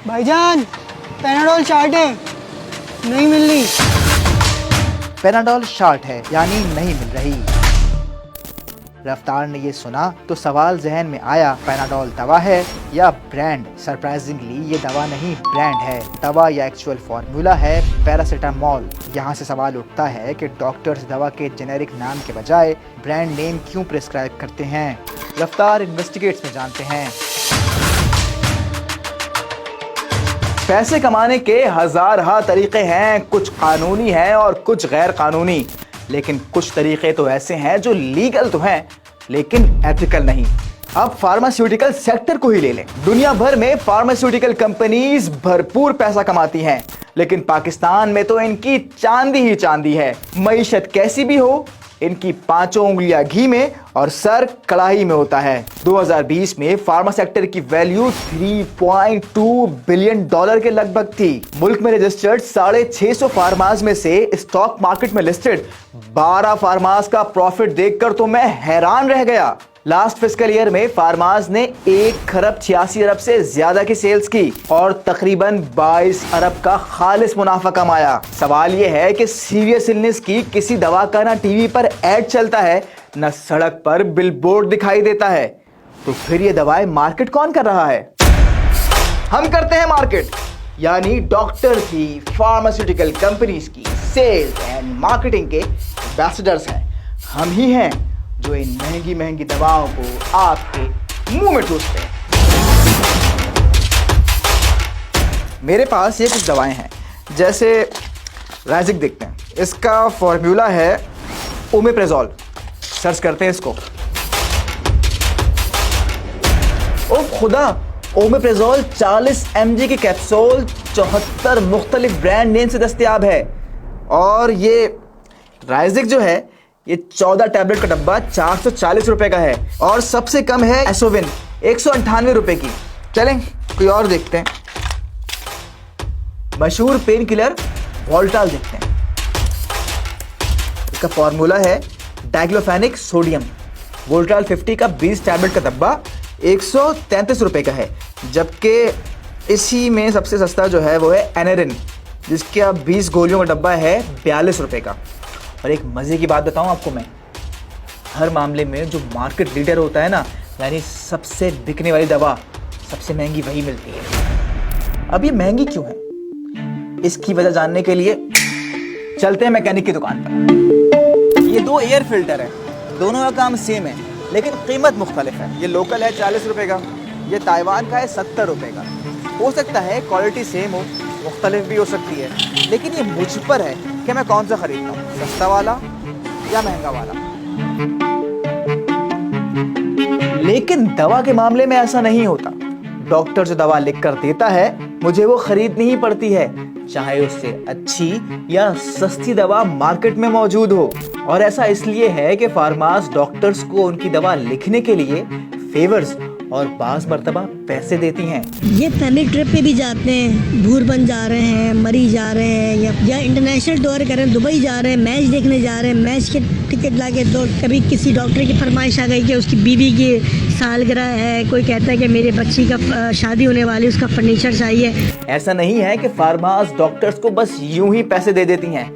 भाईजान Panadol chart है, नहीं मिल रही। पैनाडोल शॉर्ट है यानी नहीं मिल रही। रफ्तार ने ये सुना तो सवाल जहन में आया, पैनाडोल दवा है या ब्रांड। सरप्राइजिंगली ये दवा नहीं ब्रांड है, दवा या एक्चुअल फॉर्मूला है पैरासीटामोल। यहाँ से सवाल उठता है कि डॉक्टर्स दवा के जेनेरिक नाम के बजाय ब्रांड नेम क्यों प्रिस्क्राइब करते हैं। रफ्तार इन्वेस्टिगेट्स में जानते हैं। पैसे कमाने के हज़ार तरीके हैं, कुछ कानूनी हैं और कुछ गैर कानूनी, लेकिन कुछ तरीके तो ऐसे हैं जो लीगल तो हैं लेकिन एथिकल नहीं। अब फार्मास्यूटिकल सेक्टर को ही ले लें। दुनिया भर में फार्मास्यूटिकल कंपनीज भरपूर पैसा कमाती हैं, लेकिन पाकिस्तान में तो इनकी चांदी ही चांदी है। मईशत कैसी भी हो, इनकी पांचों उंगलियां घी में और सर कढ़ाई में होता है। 2020 में फार्मा सेक्टर की वैल्यू 3.2 बिलियन डॉलर के लगभग थी। मुल्क में रजिस्टर्ड 650 फार्माज में से स्टॉक मार्केट में लिस्टेड 12 फार्माज का प्रॉफिट देखकर तो मैं हैरान रह गया। लास्ट फिस्कल ईयर में फार्माज ने 1,86 अरब से ज्यादा की सेल्स की और तकरीबन 22 अरब का खालिस मुनाफा कमाया। सवाल यह है कि सीरियस इलनेस की किसी दवा का ना टीवी पर ऐड चलता है न सड़क पर बिलबोर्ड दिखाई देता है, तो फिर ये दवाएं मार्केट कौन कर रहा है? हम करते हैं मार्केट, यानी डॉक्टर की, फार्मास्यूटिकल कंपनीज की सेल्स एंड मार्केटिंग के एम्बेसडर्स हैं। हम ही हैं जो इन महंगी महंगी दवाओं को आपके मुंह में ठूसते हैं। मेरे पास ये कुछ दवाएं हैं, जैसे राइजिक देखते हैं। इसका फॉर्मूला है ओमेप्रेजोल। सर्च करते हैं इसको। ओ खुदा, ओमेप्रेजोल 40 mg की कैप्सूल 74 मुख्तलिफ ब्रांड नेम से दस्तयाब है। और ये राइजिक जो है, ये 14 टैबलेट का डब्बा 440 रुपए का है। और सबसे कम है एसोविन 198 रुपए की। चलें कोई और देखते हैं। मशहूर पेन किलर वोल्टाल देखते हैं। इसका फॉर्मूला है डाइक्लोफेनिक सोडियम। वोल्टाल 50 का 20 टैबलेट का डब्बा 133 रुपए का है, जबकि इसी में सबसे सस्ता जो है वो है एनेरिन, जिसका 20 गोलियों का डब्बा है 42 रुपए का। और एक मज़े की बात बताऊं आपको मैं, हर मामले में जो मार्केट लीडर होता है ना, यानी सबसे बिकने वाली दवा सबसे महंगी वही मिलती है। अब ये महंगी क्यों है, इसकी वजह जानने के लिए चलते हैं मैकेनिक की दुकान पर। ये 2 एयर फिल्टर है, दोनों का काम सेम है लेकिन कीमत मुख्तलिफ है। ये लोकल है 40 रुपए का, ये ताइवान का है 70 रुपए का। हो सकता है क्वालिटी सेम हो, मुख्तलिफ भी हो सकती है, लेकिन ये मुझ पर है कि मैं कौन सा खरीदता हूँ, सस्ता वाला या महंगा वाला। लेकिन दवा के मामले में ऐसा नहीं होता। डॉक्टर जो दवा लिख कर देता है, मुझे वो खरीदनी ही पड़ती है, चाहे उससे अच्छी या सस्ती दवा मार्केट में मौजूद हो। और ऐसा इसलिए है कि फार्मास डॉक्टर्स को उनकी दवा लिखने के लिए फेवर्स और बाज़ मर्तबा पैसे देती हैं। ये फैमिली ट्रिप पे भी जाते हैं, भूरबन जा रहे हैं, मरी जा रहे हैं, या इंटरनेशनल टूर कर रहे हैं, दुबई जा रहे हैं, मैच देखने जा रहे हैं। मैच के टिकट लाके तो कभी किसी डॉक्टर की फरमाइश आ गई कि उसकी बीवी की सालगिरह है, कोई कहता है कि मेरे बच्ची का शादी होने वाली, उसका फर्नीचर चाहिए। ऐसा नहीं है कि फार्मास डॉक्टर्स को बस यूं ही पैसे दे देती हैं,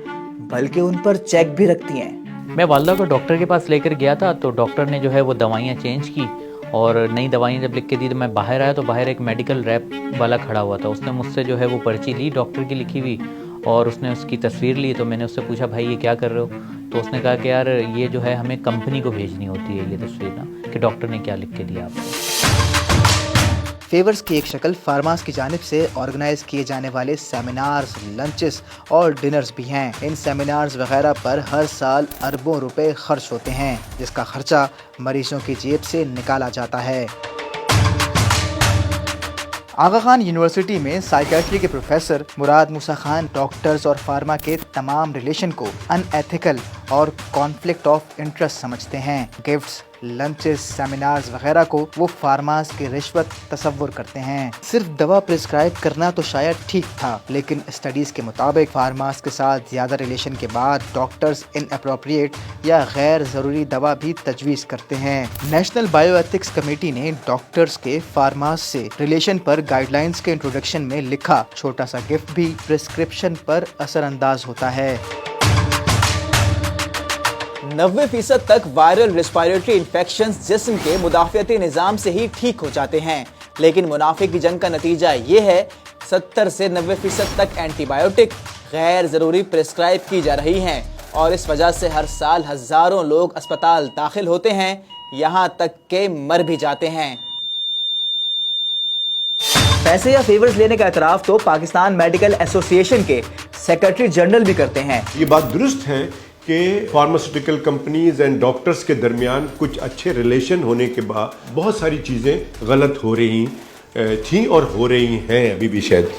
बल्कि उन पर चेक भी रखती हैं। मैं वालदा को डॉक्टर के पास लेकर गया था, तो डॉक्टर ने जो है वो दवाइयाँ चेंज की और नई दवाइयाँ जब लिख के दी तो मैं बाहर आया तो बाहर एक मेडिकल रैप वाला खड़ा हुआ था। उसने मुझसे जो है वो पर्ची ली डॉक्टर की लिखी हुई और उसने उसकी तस्वीर ली। तो मैंने उससे पूछा, भाई ये क्या कर रहे हो? तो उसने कहा कि यार ये जो है हमें कंपनी को भेजनी होती है ये तस्वीर ना, कि डॉक्टर ने क्या लिख के दिया आपको। फेवर्स की एक शक्ल फार्मास की जानिब से ऑर्गेनाइज किए जाने वाले सेमिनार्स, लंचेस और डिनर्स भी हैं। इन सेमिनार्स वगैरह पर हर साल अरबों रुपए खर्च होते हैं, जिसका खर्चा मरीजों की जेब से निकाला जाता है। आगा खान यूनिवर्सिटी में साइकियाट्री के प्रोफेसर मुराद मूसा खान डॉक्टर्स और फार्मा के तमाम रिलेशन को अनएथिकल और कॉन्फ्लिक्ट ऑफ इंटरेस्ट समझते हैं। गिफ्ट्स, लंचेस, सेमिनार्स वगैरह को वो फार्मास की रिश्वत तस्वुर करते हैं। सिर्फ दवा प्रिस्क्राइब करना तो शायद ठीक था, लेकिन स्टडीज के मुताबिक फार्मास के साथ ज्यादा रिलेशन के बाद डॉक्टर्स इनअप्रोप्रिएट या गैर जरूरी दवा भी तजवीज़ करते हैं। नेशनल बायोएथिक्स कमेटी ने डॉक्टर्स के फार्मास से रिलेशन पर गाइडलाइंस के इंट्रोडक्शन में लिखा, छोटा सा गिफ्ट भी प्रिस्क्रिप्शन पर असरअंदाज होता है। 90% तक वायरल रेस्पिरेटरी इन्फेक्शंस जिस्म के मुदाफ़ियती निज़ाम से ही ठीक हो जाते हैं, लेकिन मुनाफे की जंग का नतीजा ये है 70 से 90% तक एंटीबायोटिक गैर ज़रूरी प्रिस्क्राइब की जा रही हैं और इस वजह से हर साल हज़ारों लोग अस्पताल दाखिल होते हैं, यहाँ तक के मर भी जाते हैं। पैसे या फेवर्स लेने का एतराफ़ तो पाकिस्तान मेडिकल एसोसिएशन के सेक्रेटरी जनरल भी करते हैं। ये बात दुरुस्त है कि फार्मास्यूटिकल कंपनीज एंड डॉक्टर्स के दरमियान कुछ अच्छे रिलेशन होने के बाद बहुत सारी चीज़ें गलत हो रही थी और हो रही हैं अभी भी शायद।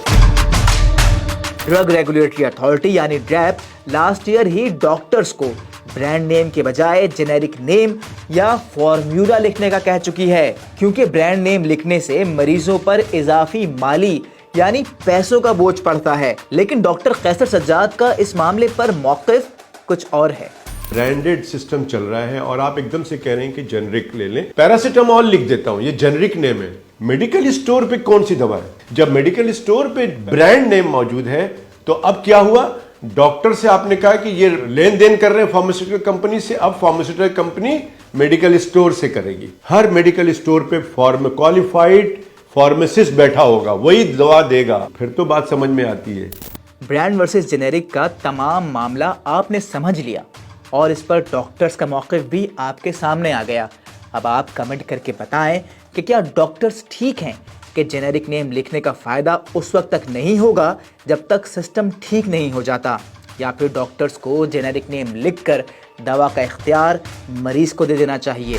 ड्रग रेगुलेटरी अथॉरिटी यानी ड्रैप लास्ट ईयर ही डॉक्टर्स को ब्रांड नेम के बजाय जेनेरिक नेम या फॉर्मूला लिखने का कह चुकी है, क्योंकि ब्रांड नेम लिखने से मरीजों पर इजाफी माली यानी पैसों का बोझ पड़ता है। लेकिन डॉक्टर कैसर सज्जाद का इस मामले पर मौक़िफ़ कुछ और है। ब्रांडेड सिस्टम चल रहा है और आप एकदम से कह रहे हैं कि जेनरिक ले लें। पैरासीटामोल लिख देता हूं, ये जेनरिक नेम है। मेडिकल स्टोर पे कौन सी दवा है? जब मेडिकल स्टोर पे ब्रांड नेम मौजूद है तो अब क्या हुआ? डॉक्टर से आपने कहा कि ये लेन देन कर रहे हैं फार्मास्यूटिकल कंपनी से, अब फार्मास्यूटिकल कंपनी मेडिकल स्टोर से करेगी। हर मेडिकल स्टोर पे क्वालिफाइड फार्मासिस्ट बैठा होगा, वही दवा देगा। फिर तो बात समझ में आती है। ब्रांड वर्सेस जेनेरिक का तमाम मामला आपने समझ लिया और इस पर डॉक्टर्स का मौक़िफ़ भी आपके सामने आ गया। अब आप कमेंट करके बताएं कि क्या डॉक्टर्स ठीक हैं कि जेनेरिक नेम लिखने का फ़ायदा उस वक्त तक नहीं होगा जब तक सिस्टम ठीक नहीं हो जाता, या फिर डॉक्टर्स को जेनेरिक नेम लिखकर दवा का इख्तियार मरीज़ को दे देना चाहिए।